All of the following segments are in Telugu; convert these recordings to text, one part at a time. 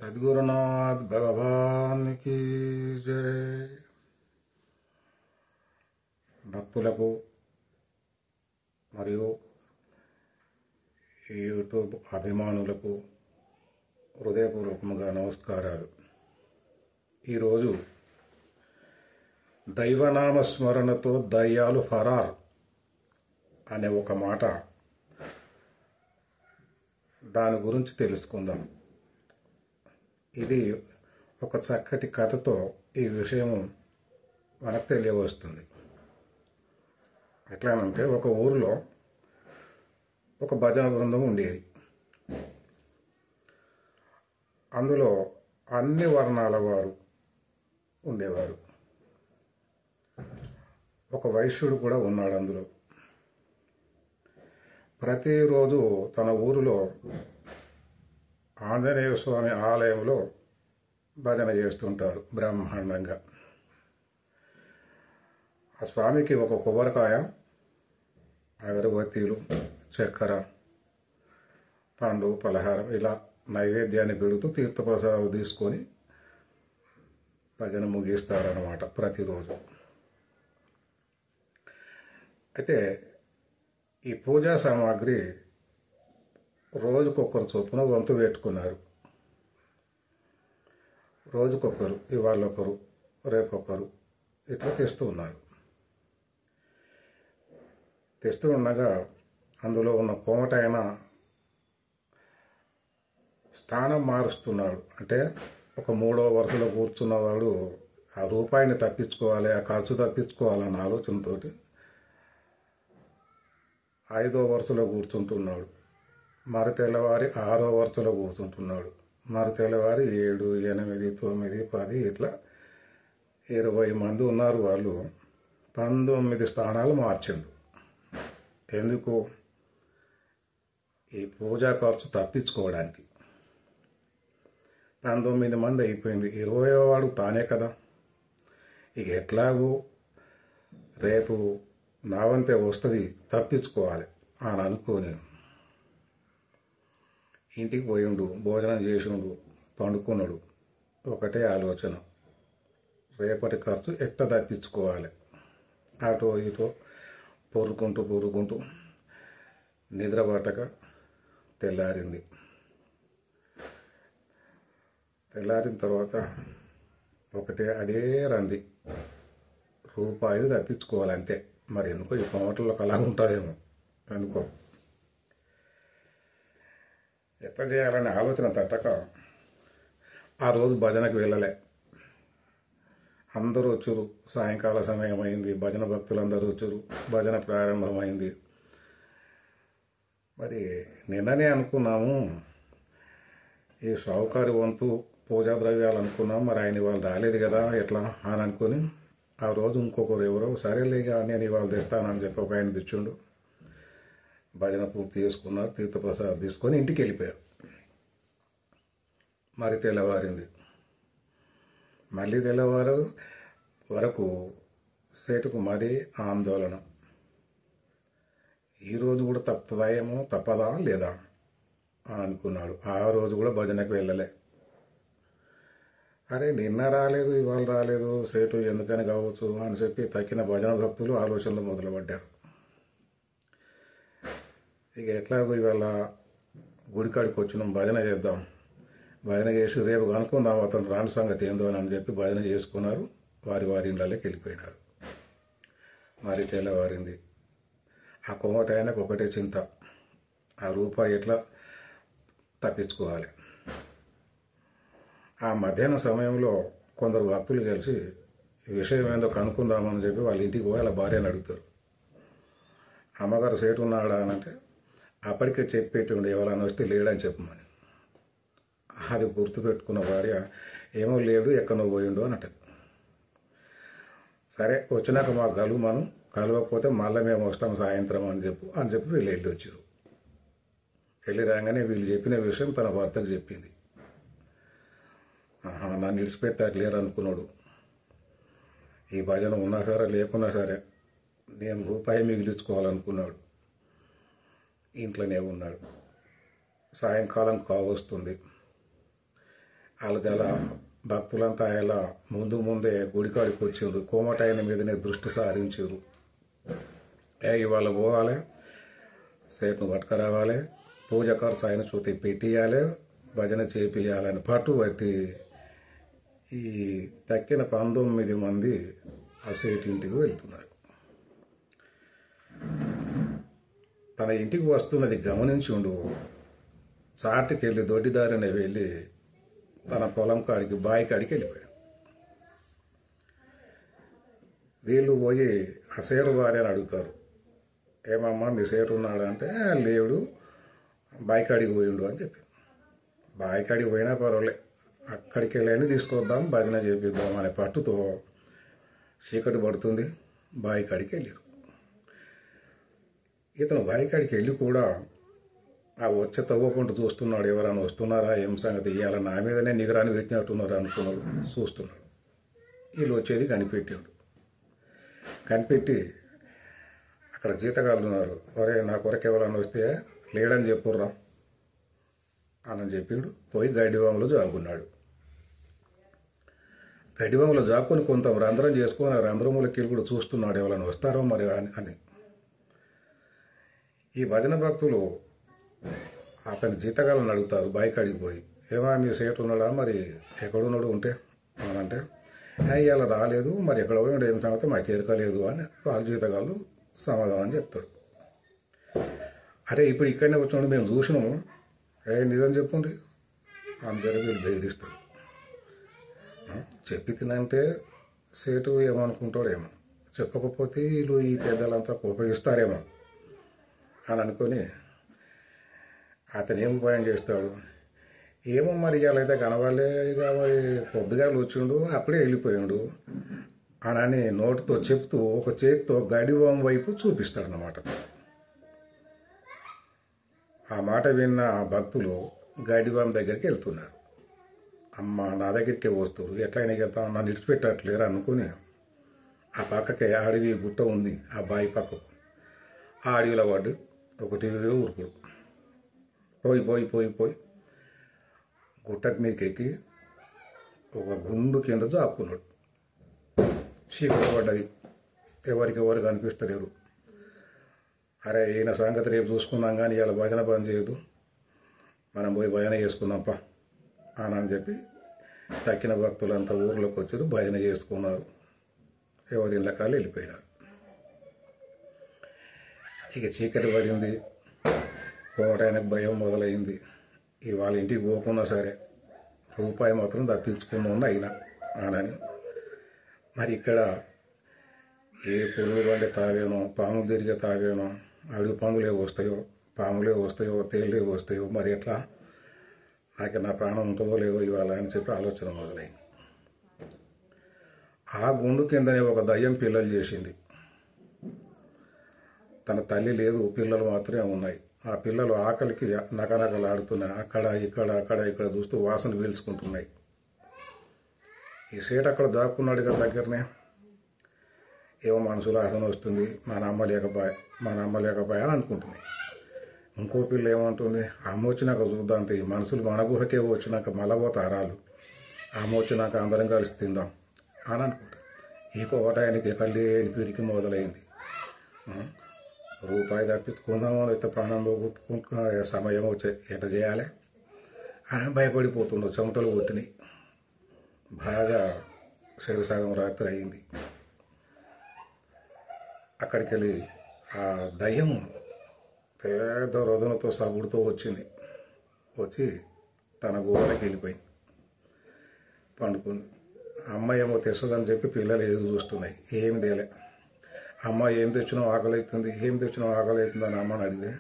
సద్గురునాథ్ భగవాన్ కి జై. భక్తులకు మరియు యూట్యూబ్ అభిమానులకు హృదయపూర్వకంగా నమస్కారాలు. ఈరోజు దైవనామ స్మరణతో దయ్యాలు ఫరార్ అనే ఒక మాట, దాని గురించి తెలుసుకుందాం. ఇది ఒక చక్కటి కథతో ఈ విషయం మనకు తెలియవస్తుంది. ఎట్లానంటే, ఒక ఊరిలో ఒక భజన బృందం ఉండేది. అందులో అన్ని వర్ణాల వారు ఉండేవారు. ఒక వైశ్యుడు కూడా ఉన్నాడు అందులో. ప్రతిరోజు తన ఊరిలో ఆంజనేయ స్వామి ఆలయంలో భజన చేస్తుంటారు బ్రహ్మాండంగా. ఆ స్వామికి ఒక కొబ్బరికాయ, అగరబత్తీలు, చక్కెర, పండు, పలహారం ఇలా నైవేద్యాన్ని పెడుతూ తీర్థప్రసాదాలు తీసుకొని భజన ముగిస్తారన్నమాట ప్రతిరోజు. అయితే ఈ పూజా సామాగ్రి రోజుకొకరు చొప్పున వంతు పెట్టుకున్నారు. రోజుకొకరు, ఇవాళ ఒకరు, రేపొకరు ఇట్లా తెస్తూ ఉన్నారు. తెస్తూ ఉండగా అందులో ఉన్న కోమటైన స్థానం మారుస్తున్నాడు. అంటే ఒక 3వ వరుసలో కూర్చున్నవాడు ఆ రూపాయిని తప్పించుకోవాలి, ఆ ఖర్చు తప్పించుకోవాలన్న ఆలోచనతో 5వ వరుసలో కూర్చుంటున్నాడు. మరి తెల్లవారి 6వ వరుసలో కూర్చుంటున్నాడు. మరి తెల్లవారి 7, 8, 9, 10 ఇట్లా 20 మంది ఉన్నారు. వాళ్ళు 19 స్థానాలు మార్చిండు. ఎందుకు? ఈ పూజా ఖర్చు తప్పించుకోవడానికి. 19 మంది అయిపోయింది. 20వ వాడు తానే కదా. ఇక ఎట్లాగూ రేపు నా వంతే వస్తుంది, తప్పించుకోవాలి అని అనుకోని ఇంటికి పోయిండు. భోజనం చేసిండు, పండుకున్నాడు. ఒకటే ఆలోచన, రేపటి ఖర్చు ఎట్లా తప్పించుకోవాలి. అటో ఇటో పొరుకుంటూ నిద్ర పట్టక తెల్లారింది. తెల్లారిన తర్వాత ఒకటే అదే రంది, రూపాయలు తప్పించుకోవాలంతే. మరి ఎందుకో ఈ కోమటల్లో అలా ఉంటుందేమో అనుకో. ఎట్లా చేయాలనే ఆలోచన తట్టక ఆ రోజు భజనకు వెళ్ళలే. అందరూ వచ్చారు. సాయంకాల సమయం అయింది. భజన భక్తులందరూ వచ్చారు. భజన ప్రారంభమైంది. మరి నిన్ననే అనుకున్నాము ఈ షావుకారి వంతు పూజా ద్రవ్యాలు అనుకున్నాం. మరి ఆయన ఇవాళ రాలేదు కదా, ఎట్లా అని అనుకుని ఆ రోజు ఇంకొకరు ఎవరో సరేలేగా నేను ఇవాళ తెస్తానని చెప్పి ఒక ఆయన తెచ్చిండు. భజన పూర్తి చేసుకున్నారు. తీర్థప్రసాదం తీసుకొని ఇంటికి వెళ్ళిపోయారు. మరి తెల్లవారింది. మళ్ళీ తెల్లవారు వరకు సేటుకు మరీ ఆందోళన. ఈరోజు కూడా తప్పదా లేదా అని అనుకున్నాడు. ఆ రోజు కూడా భజనకు వెళ్ళలే. అరే నిన్న రాలేదు, ఇవాళ రాలేదు, సేటు ఎందుకని కావచ్చు అని చెప్పి తక్కిన భజన భక్తులు ఆలోచనలు మొదలుపడ్డారు. ఇక ఎట్లాగో ఇవాళ గుడికాడికి వచ్చినాం, భజన చేద్దాం, భజన చేసి రేపు కనుక్కుందాం అతను రాని సంగతి ఏందో అని చెప్పి భజన చేసుకున్నారు. వారి ఇళ్ళకి వెళ్ళిపోయినారు. మరి తెల్లవారింది. ఆ కోమటాయనకు ఒకటే చింత, ఆ రూపాయి ఎట్లా తప్పించుకోవాలి. ఆ మధ్యాహ్న సమయంలో కొందరు భక్తులు కలిసి ఈ విషయం ఏందో కనుక్కుందామని చెప్పి వాళ్ళ ఇంటికి పోయి వాళ్ళ భార్యను అడుగుతారు. అమ్మగారు సేటు ఉన్నాడా అని అంటే అప్పటికే చెప్పేటుండే, ఎవరైనా వస్తే లేడని చెప్పమని. అది గుర్తుపెట్టుకున్న భార్య ఏమో లేడు, ఎక్కడో పోయిండు అని అంటది. సరే వచ్చినాక మాకు మనం కలవకపోతే మళ్ళీ మేము వస్తాం సాయంత్రం అని చెప్పి వీళ్ళు వెళ్ళి వచ్చారు. వెళ్ళి రాగానే వీళ్ళు చెప్పిన విషయం తన భర్తకు చెప్పింది. నన్ను ఇడిచిపెట్టా క్లియర్ అనుకున్నాడు. ఈ భజన ఉన్నా సరే లేకున్నా సరే నేను రూపాయి మిగిలించుకోవాలనుకున్నాడు. ఇంట్లోనే ఉన్నాడు. సాయంకాలం కావస్తుంది. వాళ్ళు గల భక్తులంతా ఇలా ముందే గుడికాడికి వచ్చిండ్రు. కోమటాయన మీదనే దృష్టి సారించారు. ఇవాళ పోవాలి, సేటును పట్టుకురావాలి, పూజ ఖర్చు ఆయన చూతి పెట్టియాలి, భజన చేపియాలని పట్టుబట్టి ఈ తక్కిన 19 మంది ఆ సేటు ఇంటికి వెళ్తున్నారు. తన ఇంటికి వస్తున్నది గమనించుండు చాటుకి వెళ్ళి దొడ్డిదారిని వెళ్ళి తన పొలం కాడికి బావి కాడికి వెళ్ళిపోయాడు. వీళ్ళు పోయి ఆ సేటు భార్య అని అడుగుతారు, ఏమమ్మా మీ సేటు ఉన్నాడు అంటే లేడు, బావి కాడికి పోయిండు అని చెప్పి. బావి కాడికి పోయినా పర్వాలే, అక్కడికి వెళ్ళని తీసుకొద్దాం, భజన చేపిద్దాం అనే పట్టుతో చీకటి పడుతుంది, బావి కాడికి వెళ్ళారు. ఇతను బావి కాడికి వెళ్ళి కూడా ఆ వచ్చే తవ్వకుండా చూస్తున్నాడు, ఎవరైనా వస్తున్నారా ఏం సంగతి ఇవ్వాలని నా మీదనే నిగరాని పెట్టినట్టున్నారు అనుకున్నాడు. చూస్తున్నాడు, వీళ్ళు వచ్చేది కనిపెట్టాడు. కనిపెట్టి అక్కడ జీతగాళ్ళు ఉన్నారు, ఒరే నా కొరకు ఎవరైనా వస్తే లేడని చెప్పుర్రా అని చెప్పిండు. పోయి గడ్డివాములో జాగున్నాడు. గడ్డివాములో జాక్కుని కొంత రంధ్రం చేసుకొని రంధ్రములకి వెళ్ళి కూడా చూస్తున్నాడు, ఎవరైనా వస్తారో మరి అని. ఈ భజన భక్తులు అతని జీతగాళ్ళని అడుగుతారు, బాయికాడికి పోయి, ఏమా మీ సేటు ఉన్నాడా, మరి ఎక్కడున్నాడు ఉంటే అంటే ఇవాళ రాలేదు, మరి ఎక్కడ పోయి ఏం సంగతి మాకు ఎరకలేదు అని వాళ్ళ జీతగాళ్ళు సమాధానం చెప్తారు. అరే ఇప్పుడు ఇక్కడనే వచ్చినాడు, మేము చూసినాము, నిజం చెప్పుండి అందరూ వీళ్ళు బెదిరిస్తారు. చెప్పి తినంటే సేటు ఏమనుకుంటాడేమో, చెప్పకపోతే వీళ్ళు ఈ పెద్దలంతా ఉపయోగిస్తారేమో అని అనుకొని అతను ఏం ఉపాయం చేస్తాడు, ఏమో మరి ఇవాళ అయితే కనవాలే, ఇక మరి పొద్దుగా వచ్చిండు అప్పుడే వెళ్ళిపోయాడు అని నోటితో చెప్తూ ఒక చేతితో గడివాం వైపు చూపిస్తాడనమాట. ఆ మాట విన్న భక్తులు గడివాం దగ్గరికి వెళ్తున్నారు. అమ్మ నా దగ్గరికే వస్తారు, ఎట్లయినా వెళ్తాం, నన్ను ఇడిచిపెట్టట్లేరు అనుకుని ఆ పక్కకే అడవి గుట్ట ఉంది, ఆ బావి పక్కకు ఆ అడవిలో పడ్డు ఒకటి ఊరుకుడు. పోయి పోయి పోయి పోయి గుట్టకు మీదకి ఎక్కి ఒక గుండు కింద జాపుకున్నాడు. చీకటి పడ్డది, ఎవరు కనిపిస్తలేరు. అరే ఈయన సంగతి రేపు చూసుకుందాం కానీ ఇలా భజన బంద్ చేయదు, మనం పోయి భజన చేసుకుందాంప అని చెప్పి తక్కిన భక్తులంతా ఊర్లోకి వచ్చారు, భజన చేసుకున్నారు, ఎవరి ఇళ్ళ కాళ్ళు వెళ్ళిపోయినారు. ఇక చీకటి పడింది, కోటానికి భయం మొదలైంది. ఇవాళ ఇంటికి పోకున్నా సరే రూపాయి మాత్రం తప్పించుకున్నా అయినా అని. మరి ఇక్కడ ఏ పురుగు బండి తావేనో, పాములు తిరిగే తావేనో, అడుగు పందులే వస్తాయో, పాములే వస్తాయో, తేళ్ళే వస్తాయో, మరి ఎట్లా నాకు నా ప్రాణం ఉంటుందో లేదో ఇవాళ అని చెప్పి ఆలోచన మొదలైంది. ఆ గుండు కిందనే ఒక దయ్యం పిల్లలు చేసింది. తన తల్లి లేదు, పిల్లలు మాత్రమే ఉన్నాయి. ఆ పిల్లలు ఆకలికి నకనకలాడుతున్నాయి, అక్కడ చూస్తూ వాసన పీల్చుకుంటున్నాయి. ఈ సేటు అక్కడ దాక్కున్నాడు కదా దగ్గరనే, ఏమో మనసులో ఆసన వస్తుంది, మా నాన్న లేకపోయా అని అనుకుంటుంది. ఇంకో పిల్ల ఏమంటుంది, అమ్మ వచ్చినాక చూద్దాం, ఈ మనుషులు మన గుహకే వచ్చినాక మలబోత అరాలు, అమ్మ వచ్చినాక అందరం కలిసి తిందాం అని అనుకుంటా. ఈ కోటానికి కళ్ళేని పిరికి మొదలైంది. రూపాయి తప్పించుకుందామో అయితే ప్రాణం పోగొట్టుకుంటా సమయం వచ్చే ఎట చేయాలి అని భయపడిపోతుండో, చెమటలు కొట్టినాయి. బాగా సగం రాత్రి అయింది. అక్కడికి వెళ్ళి ఆ దయ్యం పెద్ద రొదనతో సగుడుతో వచ్చి తన గోడకి వెళ్ళిపోయింది, పండుకుంది. అమ్మ ఏమో తెస్తుందని చెప్పి పిల్లలు ఎదురు చూస్తున్నాయి, ఏమి తేలే. అమ్మ ఏం తెచ్చినావు ఆకలి అవుతుంది, ఏం తెచ్చినావు ఆకలి అవుతుంది అని అమ్మని అడిగితే,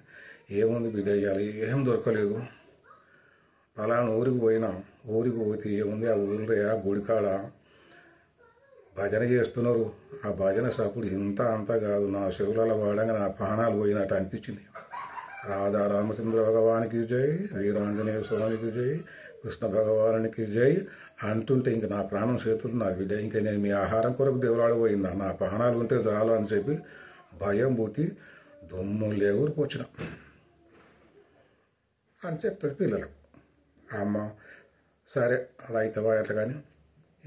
ఏముంది బిడ్డ ఇవ్వాలి, ఏం దొరకలేదు, అలానే ఊరికి పోతే ఏముంది, ఆ ఊళ్ళో ఆ గుడికాడ భజన చేస్తున్నారు, ఆ భజన సప్పుడు ఇంత అంతా కాదు, నా చెవులలో వాడంగా నా ప్రాణాలు పోయినట్టు అనిపించింది. రాధా రామచంద్ర భగవానికి జై, వీరాంజనేయ స్వామికి జై, కృష్ణ భగవానికి జై అంటుంటే ఇంక నా ప్రాణం చేతులు నా బిడ్డ, ఇంకా నేను మీ ఆహారం కొరకు దేవులాడిపోయిందా, నా ప్రాణాలు ఉంటే చాలు అని చెప్పి భయం పుట్టి దుమ్ము లేవురికి వచ్చిన అని చెప్తుంది పిల్లలకు. అమ్మ సరే అది అవుతావా ఎట్లా కానీ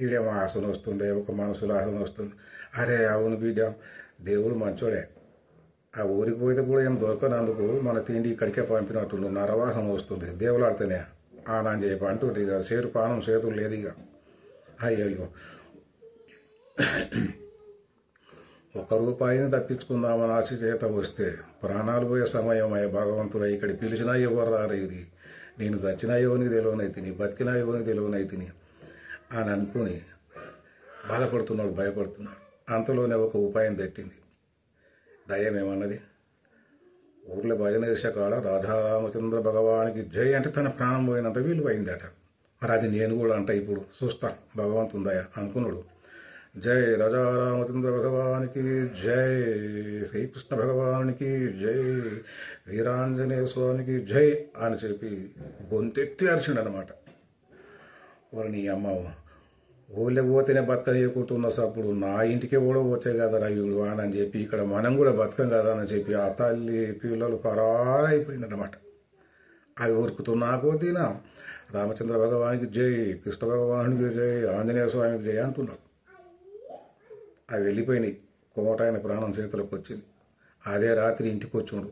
ఈడేమో ఆసన వస్తుంది, ఒక మనసులో ఆసన వస్తుంది. అరే అవును బిడ్డ, దేవుడు మంచోడే. ఆ ఊరికి పోతే కూడా ఏం దొరకనందుకు మన తిండి ఇక్కడికే పంపినట్టుండు. నరవాసన వస్తుంది, దేవులాడితేనే ఆనం చేయప అంటుంది. ఇక చేరు పానం చేతులు లేదు. ఇక అయ్యో ఒక రూపాయిని తప్పించుకుందామని ఆశ చేత వస్తే ప్రాణాలు పోయే సమయం అయ్యే భగవంతుడా, ఇక్కడ పిలిచినా ఎవరు రారు. ఇది నేను చచ్చినా ఎవరికి తెలియనైతిని, బతికినా ఎవరికి తెలియనైతిని అని అనుకుని బాధపడుతున్నాడు, భయపడుతున్నాడు. అంతలోనే ఒక ఉపాయం తట్టింది. దయ్యం ఏమన్నది, ఊర్లో భజన చేసే కాడ రాధారామచంద్ర భగవానికి జై అంటే తన ప్రాణం పోయినంత విలువైందట. మరి అది నేను కూడా అంట ఇప్పుడు చూస్తా భగవంతుందయ అనుకున్నాడు. జై రాజారామచంద్ర భగవానికి జై, శ్రీకృష్ణ భగవానికి జై, వీరాంజనేయ స్వామికి జై అని చెప్పి గొంతెత్తి అరిచిండనమాట. వారు నీ అమ్మ ఊళ్ళో పోతేనే బతకనీయకుంటున్న సప్పుడు నా ఇంటికి కూడా పోతే కదా రవిడు అని చెప్పి ఇక్కడ మనం కూడా బతకం కదా అని చెప్పి ఆ తల్లి పిల్లలు పరారైపోయిందన్నమాట. అవి ఉరుకుతున్నా కొద్దినా రామచంద్ర భగవానికి జై, కృష్ణ భగవానికి జై, ఆంజనేయ స్వామికి జై అంటున్నాడు. అవి వెళ్ళిపోయినాయి. కోటాయన ప్రాణం చేతులకు వచ్చింది. అదే రాత్రి ఇంటికి వచ్చిండు.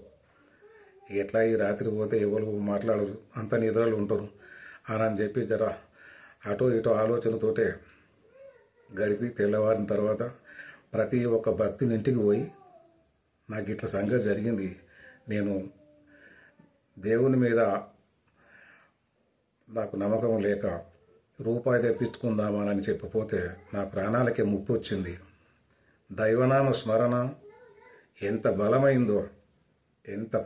ఎట్లా ఈ రాత్రి పోతే ఎవరు మాట్లాడరు, అంత నిద్రలు ఉంటారు అని చెప్పి జర అటో ఇటో ఆలోచనతోటే గడిపి తెల్లవారిన తర్వాత ప్రతి ఒక్క భక్తుని ఇంటికి పోయి నాకు ఇట్లా సంగతి జరిగింది, నేను దేవుని మీద నాకు నమ్మకం లేక రూపాయి తెప్పించుకుందామని చెప్పిపోతే నా ప్రాణాలకే ముప్పు వచ్చింది. దైవనామ స్మరణ ఎంత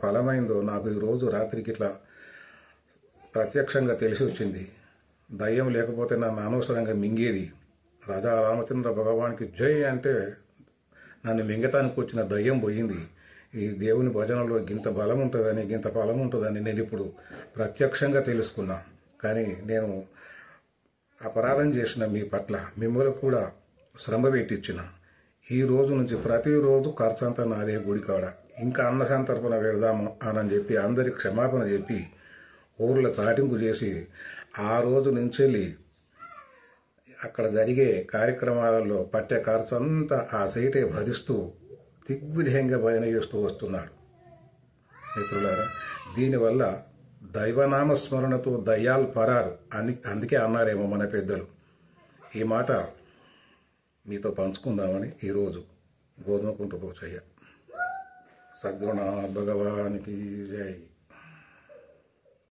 బలమైందో నాకు ఈరోజు రాత్రికి ఇట్లా ప్రత్యక్షంగా తెలిసి వచ్చింది. దయ్యం లేకపోతే నన్ను అనవసరంగా మింగేది. రాజా రామచంద్ర భగవానికి జై అంటే నన్ను మింగతానికి వచ్చిన దయ్యం పోయింది. ఈ దేవుని భజనలో గింత బలం ఉంటుందని, గింత ఫలం ఉంటుందని నేను ఇప్పుడు ప్రత్యక్షంగా తెలుసుకున్నా. కానీ నేను అపరాధం చేసిన మీ పట్ల మిమ్మల్ని కూడా శ్రమ పెట్టించిన. ఈ రోజు నుంచి ప్రతిరోజు ఖర్చంతా నాదే గుడి కాడ, ఇంకా అన్న సంతర్పణ పెడదాము అని చెప్పి అందరికి క్షమాపణ చెప్పి ఊర్లో చాటింపు చేసి ఆ రోజు నుంచి అక్కడ జరిగే కార్యక్రమాలలో పట్టే ఖర్చంతా ఆ సైటే భరిస్తూ దిగ్విజయంగా భజన చేస్తూ వస్తున్నాడు. మిత్రులారా, దీనివల్ల దైవనామస్మరణతో దయ్యాలు పరారు అని అందుకే అన్నారేమో మన పెద్దలు. ఈ మాట మీతో పంచుకుందామని ఈరోజు గోధుమకుంట పోచయ్య. సద్గుణ భగవానికి జై.